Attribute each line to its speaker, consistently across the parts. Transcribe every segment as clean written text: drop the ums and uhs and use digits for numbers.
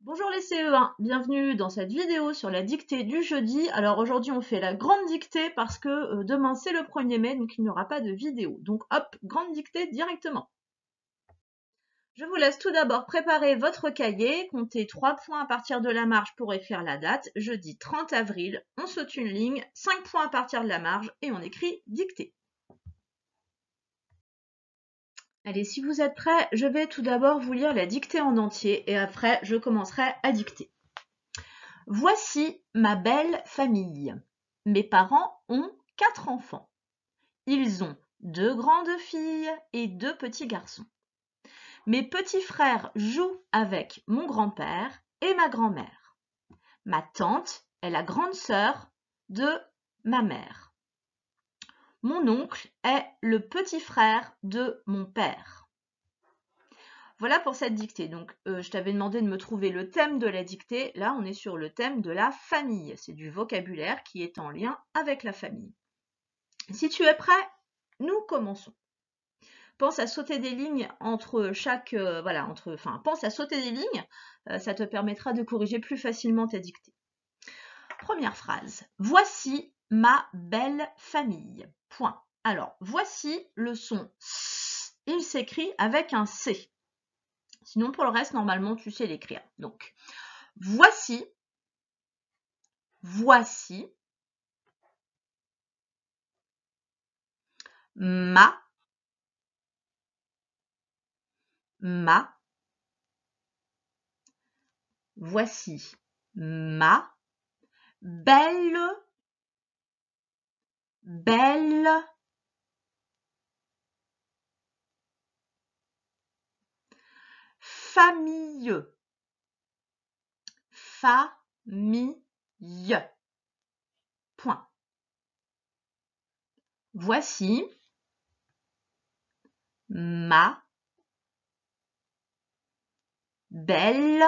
Speaker 1: Bonjour les CE1, bienvenue dans cette vidéo sur la dictée du jeudi. Alors aujourd'hui on fait la grande dictée parce que demain c'est le 1er mai, donc il n'y aura pas de vidéo. Donc hop, grande dictée directement. Je vous laisse tout d'abord préparer votre cahier, comptez 3 points à partir de la marge pour écrire la date, jeudi 30 avril, on saute une ligne, 5 points à partir de la marge et on écrit dictée. Allez, si vous êtes prêts, je vais tout d'abord vous lire la dictée en entier et après je commencerai à dicter. Voici ma belle famille. Mes parents ont 4 enfants. Ils ont 2 grandes filles et 2 petits garçons. Mes petits frères jouent avec mon grand-père et ma grand-mère. Ma tante est la grande sœur de ma mère. Mon oncle est le petit frère de mon père. Voilà pour cette dictée. Donc, je t'avais demandé de me trouver le thème de la dictée. Là, on est sur le thème de la famille. C'est du vocabulaire qui est en lien avec la famille. Si tu es prêt, nous commençons. Pense à sauter des lignes entre chaque... pense à sauter des lignes. Ça te permettra de corriger plus facilement ta dictée. Première phrase. Voici ma belle famille. Point. Alors, voici le son S. Il s'écrit avec un C. Sinon, pour le reste, normalement, tu sais l'écrire. Donc, voici, ma, voici ma belle famille. Point. Voici ma belle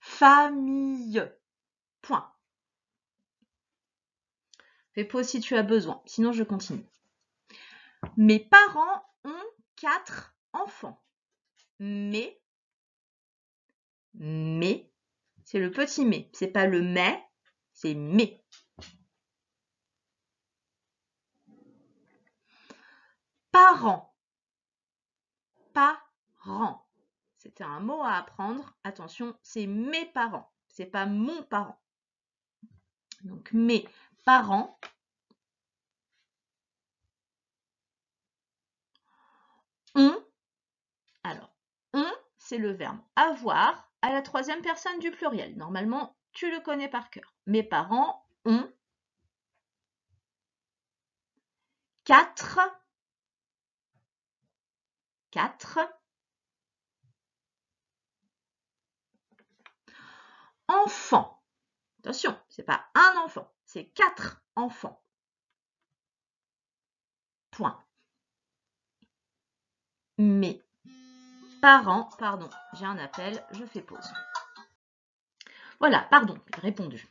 Speaker 1: famille. Point. Fais pause si tu as besoin, sinon je continue. Mes parents ont 4 enfants. Mais, c'est le petit mais. C'est pas le mais, c'est mais. Parents. C'était un mot à apprendre. Attention, c'est mes parents. C'est pas mon parent. Donc, mes parents ont. Alors, ont, c'est le verbe avoir à la 3e personne du pluriel. Normalement, tu le connais par cœur. Mes parents ont 4 enfants. Attention, c'est pas un enfant, c'est 4 enfants. Point. Mes parents, pardon, j'ai un appel, je fais pause. Voilà, pardon, répondu.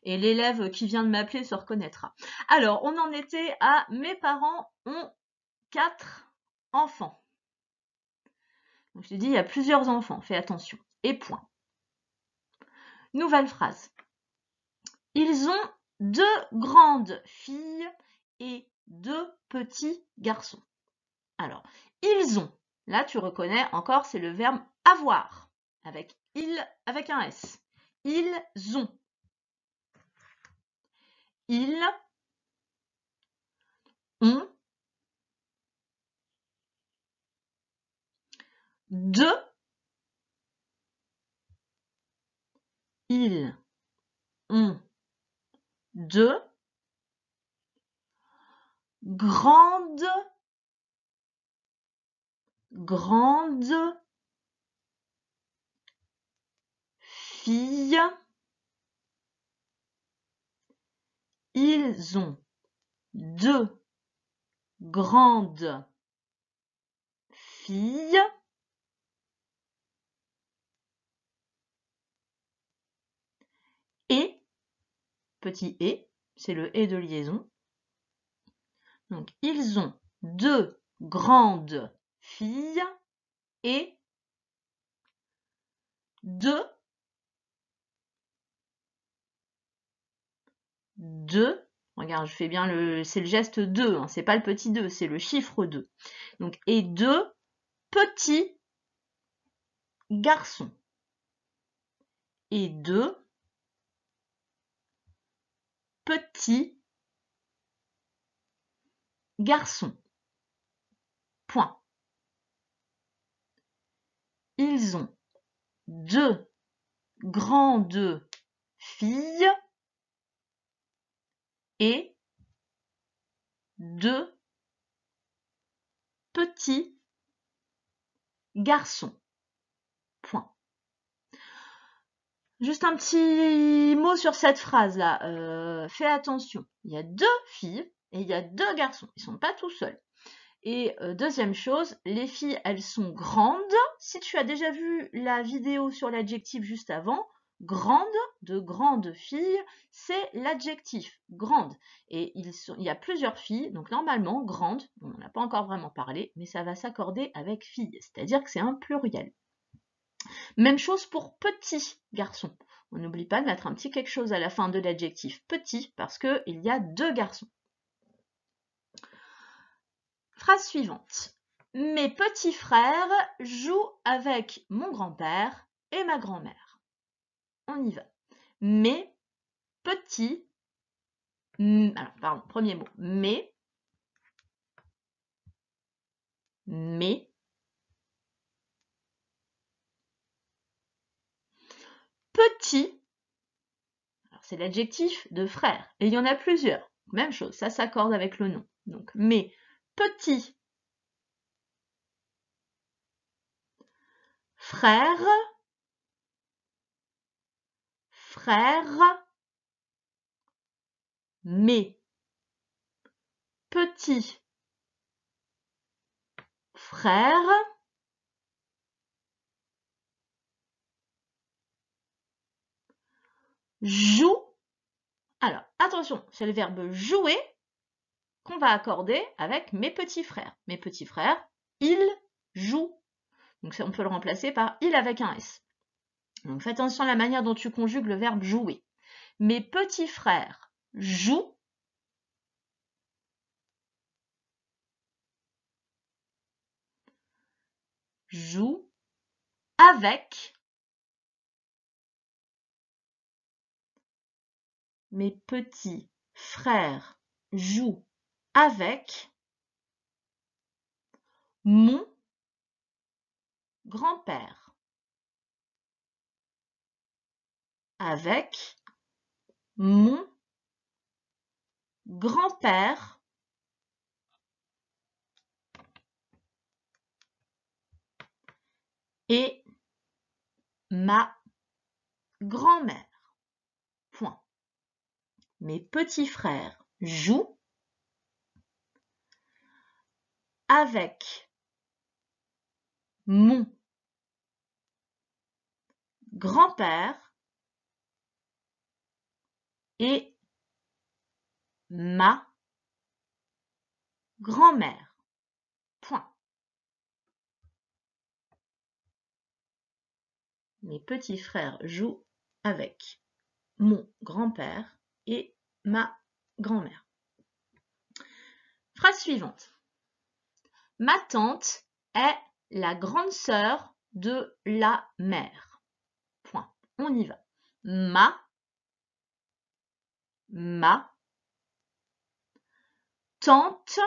Speaker 1: Et l'élève qui vient de m'appeler se reconnaîtra. Alors, on en était à mes parents ont 4 enfants. Donc, je t'ai dit, il y a plusieurs enfants, fais attention. Et point. Nouvelle phrase. Ils ont 2 grandes filles et 2 petits garçons. Alors, ils ont, là tu reconnais encore, c'est le verbe avoir, avec avec un S. Ils ont. Ils ont 2. Ils ont 2 grandes filles. Ils ont 2 grandes filles. Et, petit et, c'est le et de liaison. Donc, ils ont 2 grande fille et 2 regarde, je fais bien c'est le geste 2, hein, c'est pas le petit 2, c'est le chiffre 2. Donc, et 2 petits garçons. Et 2 petits garçons. Point. Ils ont 2 grandes filles et 2 petits garçons. Point. Juste un petit mot sur cette phrase-là. Fais attention. Il y a 2 filles et il y a 2 garçons. Ils ne sont pas tout seuls. Et deuxième chose, les filles, elles sont grandes. Si tu as déjà vu la vidéo sur l'adjectif juste avant, grande, de grandes filles, c'est l'adjectif grande. Et il y a plusieurs filles, donc normalement, grande, on n'en a pas encore vraiment parlé, mais ça va s'accorder avec fille, c'est-à-dire que c'est un pluriel. Même chose pour petit garçon. On n'oublie pas de mettre un petit quelque chose à la fin de l'adjectif petit, parce qu'il y a 2 garçons. Phrase suivante. Mes petits frères jouent avec mon grand-père et ma grand-mère. On y va. Mes petits... Alors, pardon, premier mot. Mes petits... Alors, c'est l'adjectif de frère. Et il y en a plusieurs. Même chose, ça s'accorde avec le nom. Donc, mes petits frères, mes petits frères jouent. Alors, attention, c'est le verbe jouer qu'on va accorder avec mes petits frères. Mes petits frères, ils jouent. Donc on peut le remplacer par il avec un S. Donc fais attention à la manière dont tu conjugues le verbe jouer. Mes petits frères jouent. Jouent avec. Mes petits frères jouent avec mon grand-père. Avec mon grand-père et ma grand-mère. Point. Mes petits frères jouent avec mon grand-père et ma grand-mère. Point. Mes petits frères jouent avec mon grand-père et ma grand-mère. Phrase suivante. Ma tante est la grande sœur de la mère. Point. On y va. Ma tante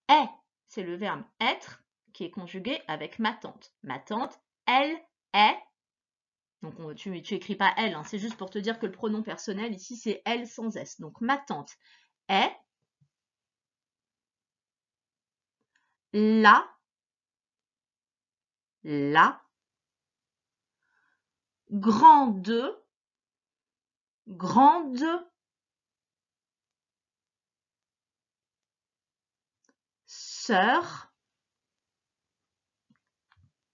Speaker 1: est, c'est le verbe être qui est conjugué avec ma tante. Ma tante, elle est. Donc tu écris pas elle, hein, c'est juste pour te dire que le pronom personnel ici c'est elle sans S. Donc ma tante est la grande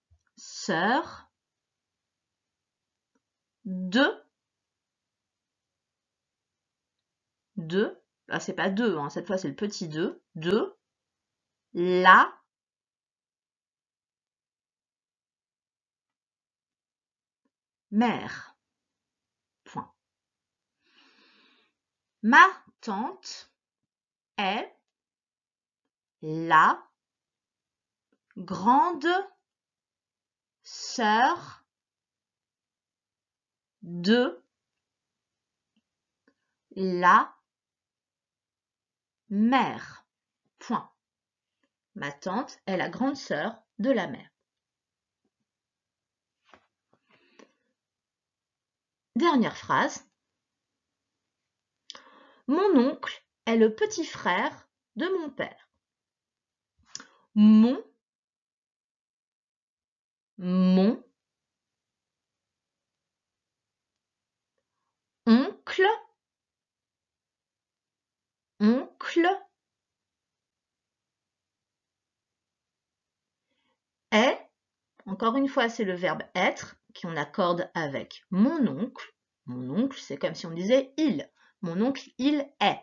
Speaker 1: sœur de de, là c'est pas de, hein, cette fois c'est le petit de la mère. Point. Ma tante est la grande sœur de la mère. Point. Ma tante est la grande sœur de la mère. Dernière phrase. Mon oncle est le petit frère de mon père. Mon oncle est, encore une fois, c'est le verbe être qu'on accorde avec mon oncle. Mon oncle, c'est comme si on disait il. Mon oncle, il est.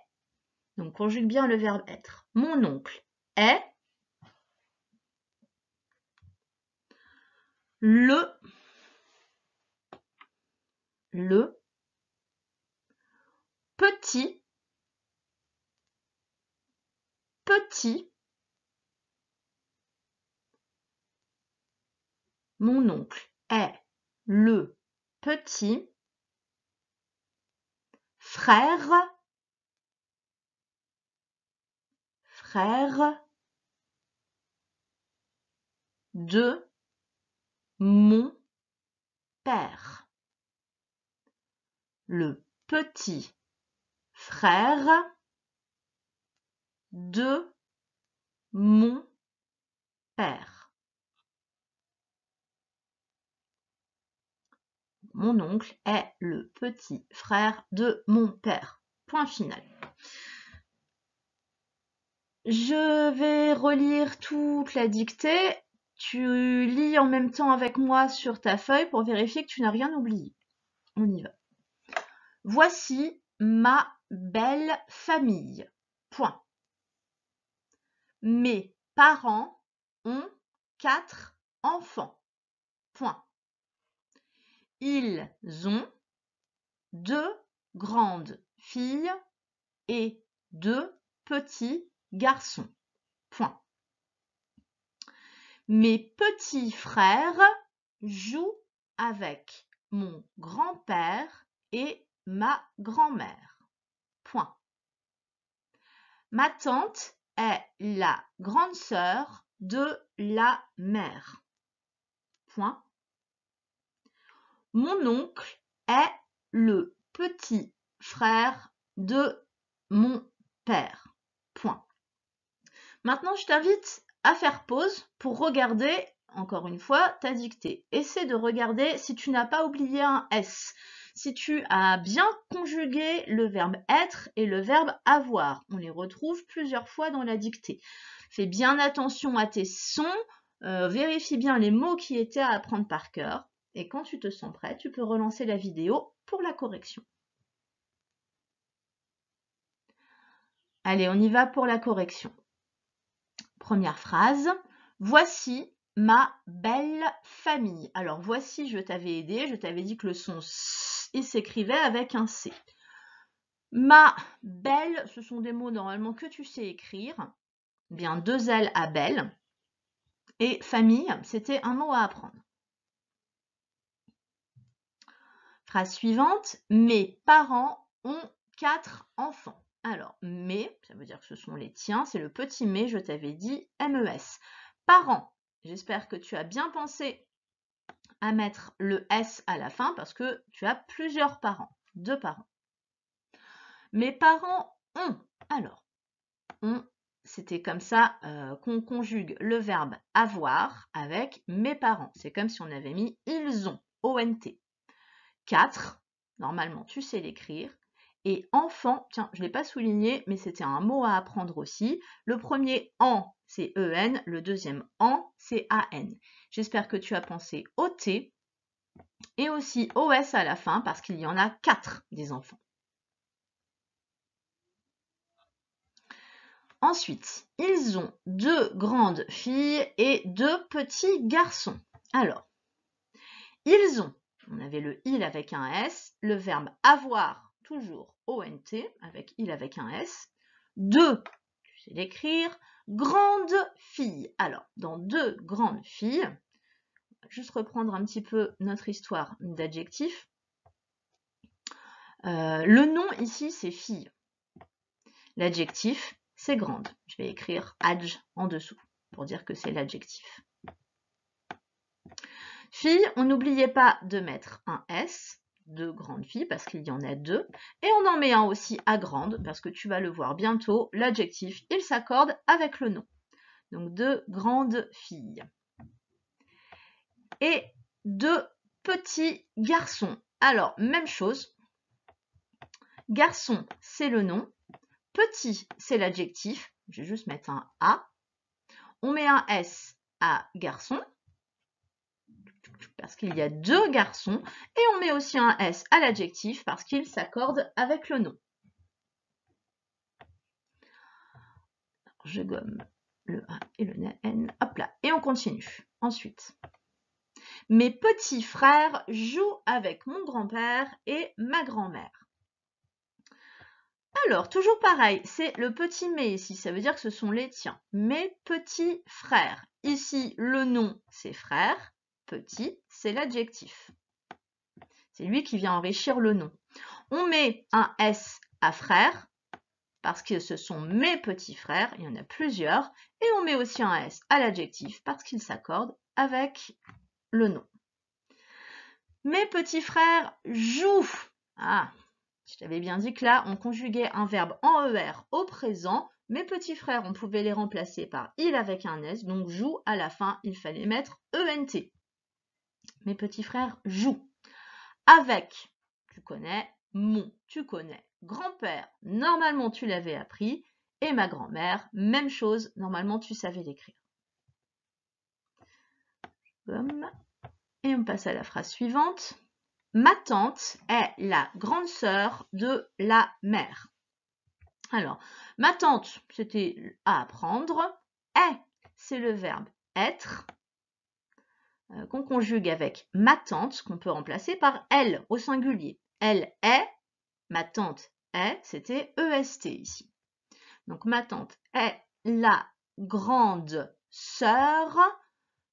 Speaker 1: Donc, conjugue bien le verbe être. Mon oncle est le petit mon oncle est le petit frère de mon père. Le petit frère de mon père. Mon oncle est le petit frère de mon père. Point final. Je vais relire toute la dictée. Tu lis en même temps avec moi sur ta feuille pour vérifier que tu n'as rien oublié. On y va. Voici ma belle famille. Point. Mes parents ont 4 enfants. Point. Ils ont 2 grandes filles et 2 petits garçons. Point. Mes petits frères jouent avec mon grand-père et ma grand-mère. Point. Ma tante est la grande sœur de la mère. Point. Mon oncle est le petit frère de mon père. Point. Maintenant, je t'invite à faire pause pour regarder, encore une fois, ta dictée. Essaie de regarder si tu n'as pas oublié un S, si tu as bien conjugué le verbe être et le verbe avoir. On les retrouve plusieurs fois dans la dictée. Fais bien attention à tes sons, vérifie bien les mots qui étaient à apprendre par cœur. Et quand tu te sens prêt, tu peux relancer la vidéo pour la correction. Allez, on y va pour la correction. Première phrase, voici ma belle famille. Alors voici, je t'avais aidé, je t'avais dit que le son S, il s'écrivait avec un C. Ma belle, ce sont des mots normalement que tu sais écrire. Bien, 2 L à belle. Et famille, c'était un mot à apprendre. Phrase suivante, mes parents ont 4 enfants. Alors, mes, ça veut dire que ce sont les tiens, c'est le petit mais, je t'avais dit MES. Parents, j'espère que tu as bien pensé à mettre le S à la fin parce que tu as plusieurs parents, 2 parents. Mes parents ont, alors, ont, c'était comme ça qu'on conjugue le verbe avoir avec mes parents. C'est comme si on avait mis ils ont, ONT. 4, normalement tu sais l'écrire. Et enfant, tiens, je ne l'ai pas souligné, mais c'était un mot à apprendre aussi. Le premier en, c'est EN, le deuxième en, c'est AN. J'espère que tu as pensé au T et aussi OS à la fin parce qu'il y en a 4 des enfants. Ensuite, ils ont 2 grandes filles et 2 petits garçons. Alors, ils ont, on avait le il avec un S, le verbe avoir, toujours ONT, avec il avec un S, 2, tu sais l'écrire, grandes filles. Alors, dans 2 grandes filles, on va juste reprendre un petit peu notre histoire d'adjectifs. Le nom ici, c'est fille. L'adjectif, c'est grande. Je vais écrire adj en dessous pour dire que c'est l'adjectif. Fille, on n'oubliait pas de mettre un S, 2 grandes filles, parce qu'il y en a 2. Et on en met un aussi à grande, parce que tu vas le voir bientôt, l'adjectif, il s'accorde avec le nom. Donc 2 grandes filles. Et 2 petits garçons. Alors, même chose. Garçon, c'est le nom. Petit, c'est l'adjectif. Je vais juste mettre un A. On met un S à garçon, parce qu'il y a 2 garçons. Et on met aussi un S à l'adjectif, parce qu'il s'accorde avec le nom. Alors, je gomme le A et le N. Hop là. Et on continue. Ensuite. Mes petits frères jouent avec mon grand-père et ma grand-mère. Alors, toujours pareil, c'est le petit mais ici, ça veut dire que ce sont les tiens. Mes petits frères. Ici, le nom, c'est frère. Petit, c'est l'adjectif. C'est lui qui vient enrichir le nom. On met un S à frère, parce que ce sont mes petits frères, il y en a plusieurs. Et on met aussi un S à l'adjectif, parce qu'il s'accorde avec le nom. Mes petits frères jouent. Ah, je t'avais bien dit que là, on conjuguait un verbe en ER au présent. Mes petits frères, on pouvait les remplacer par il avec un S. Donc, joue, à la fin, il fallait mettre ENT. Mes petits frères jouent. Avec, tu connais, mon, tu connais. Grand-père, normalement, tu l'avais appris. Et ma grand-mère, même chose, normalement, tu savais l'écrire. Et on passe à la phrase suivante. Ma tante est la grande sœur de la mère. Alors, ma tante, c'était à apprendre. Est, c'est le verbe être, qu'on conjugue avec ma tante, qu'on peut remplacer par elle au singulier. Elle est, ma tante est, c'était EST ici. Donc, ma tante est la grande sœur.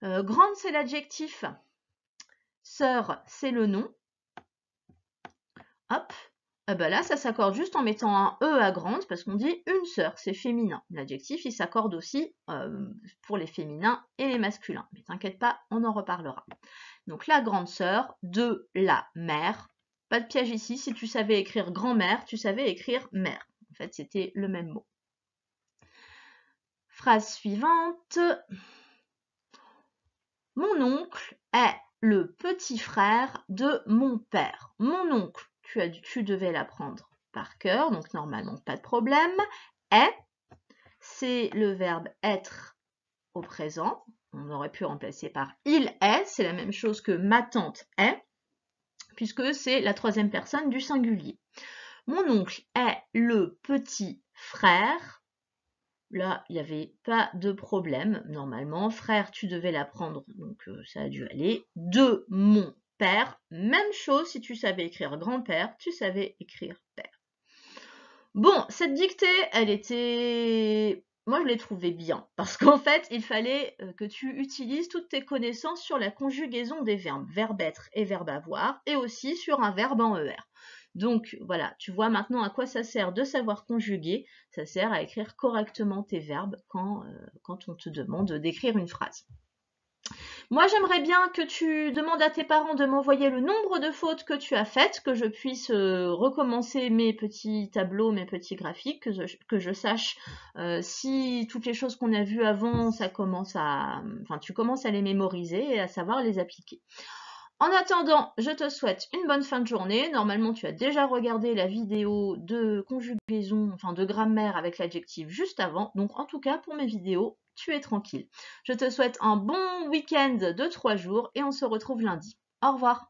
Speaker 1: Grande, c'est l'adjectif. Sœur, c'est le nom. Hop, ben là, ça s'accorde juste en mettant un E à grande, parce qu'on dit une sœur, c'est féminin. L'adjectif, il s'accorde aussi pour les féminins et les masculins. Mais t'inquiète pas, on en reparlera. Donc, la grande sœur de la mère. Pas de piège ici, si tu savais écrire grand-mère, tu savais écrire mère. En fait, c'était le même mot. Phrase suivante. Mon oncle est le petit frère de mon père. Mon oncle, tu devais l'apprendre par cœur, donc normalement pas de problème. Est, c'est le verbe être au présent. On aurait pu remplacer par il est, c'est la même chose que ma tante est, puisque c'est la troisième personne du singulier. Mon oncle est le petit frère. Là, il n'y avait pas de problème, normalement. Frère, tu devais l'apprendre, donc ça a dû aller. De mon père, même chose, si tu savais écrire grand-père, tu savais écrire père. Bon, cette dictée, elle était... Moi, je l'ai trouvée bien, parce qu'en fait, il fallait que tu utilises toutes tes connaissances sur la conjugaison des verbes, verbe être et verbe avoir, et aussi sur un verbe en ER. Donc voilà, tu vois maintenant à quoi ça sert de savoir conjuguer. Ça sert à écrire correctement tes verbes quand on te demande d'écrire une phrase. Moi, j'aimerais bien que tu demandes à tes parents de m'envoyer le nombre de fautes que tu as faites, que je puisse recommencer mes petits tableaux, mes petits graphiques, que je sache si toutes les choses qu'on a vues avant, tu commences à les mémoriser et à savoir les appliquer. En attendant, je te souhaite une bonne fin de journée. Normalement, tu as déjà regardé la vidéo de conjugaison, de grammaire avec l'adjectif juste avant. Donc, en tout cas, pour mes vidéos, tu es tranquille. Je te souhaite un bon week-end de 3 jours et on se retrouve lundi. Au revoir.